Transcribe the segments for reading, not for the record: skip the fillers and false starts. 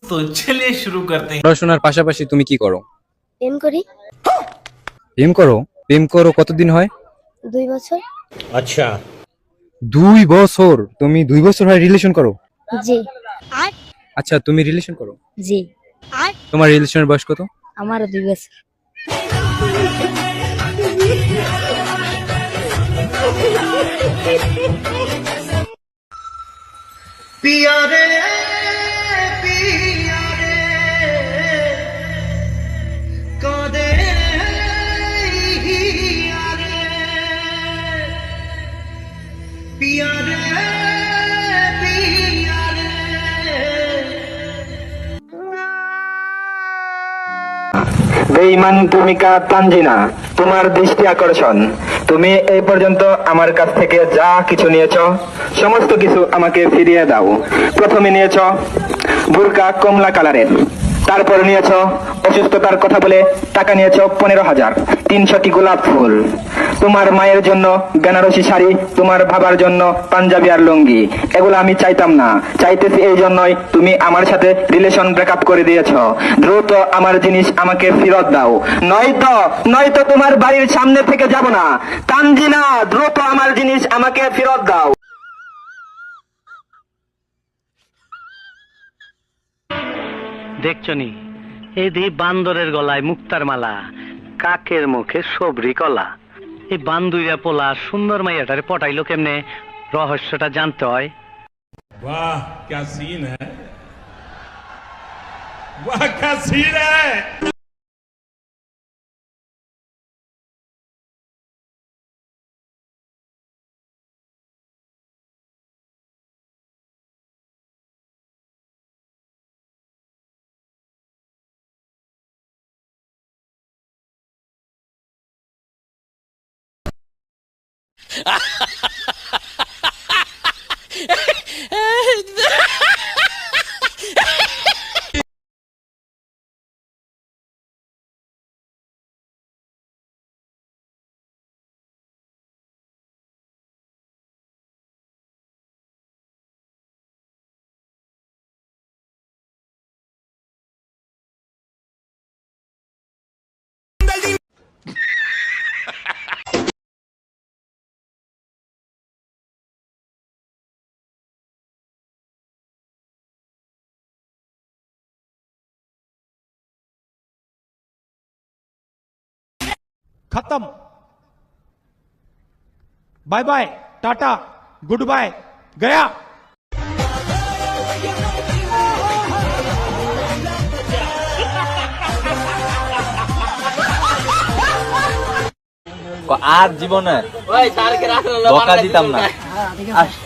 तो चलिए शुरू करते हैं। পড়াশোনার পাশাপাশি তুমি কি করো? প্রেম করি প্রেম করো? প্রেম করো কতদিন হয়? 2 বছর। अच्छा 2 বছর? তুমি 2 বছর হয় রিলেশন করো? জি আচ্ছা তুমি রিলেশন করো? জি তোমার রিলেশনের বয়স কত? আমারও 2 বছর। বেঈমান প্রেমিকা তানজিনা, তোমার দৃষ্টি আকর্ষণ। তুমি এই পর্যন্ত আমার কাছ থেকে যা কিছু নিয়েছো সমস্ত কিছু আমাকে ফিরিয়ে দাও। প্রথমে নিয়েছো বুরকা কমলা কালারের, তারপর নিয়েছো অসুস্থতার কথা বলে টাকা নিয়েছো 15,000, 300টি গোলাপ ফুল, তোমার মায়ের জন্য বেনারসি শাড়ি, তোমার বাবার জন্য পাঞ্জাবি আর লুঙ্গি। এগুলো আমি চাইতাম না, চাইতেছি এই জন্যই তুমি আমার সাথে রিলেশন ব্রেকআপ করে দিয়েছো। দ্রুত আমার জিনিস আমাকে ফেরত দাও, নয়তো তোমার বাড়ির সামনে থেকে যাব না। তানজিনা, দ্রুত আমার জিনিস আমাকে ফেরত দাও। দেখছনি এই দি বান্দরের গলায় মুক্তার মালা, কাকের মুখে সবরি কলা। এই বান্দুইয়া পোলা সুন্দর মাইয়াটারে পটাইলো কেমনে, রহস্যটা জানতে হয়। वाह क्या सीन है, वाह क्या सीन है। खत्म, बाय बाय, टाटा, गुड बाय, गया। আর জীবনে বকা দিতাম না। আচ্ছা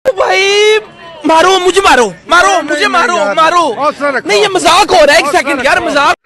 भाई मारो मुझे, मारो मारो मुझे, मारो मारो। नहीं ये मजाक हो रहा है, एक सेकंड यार, मजाक।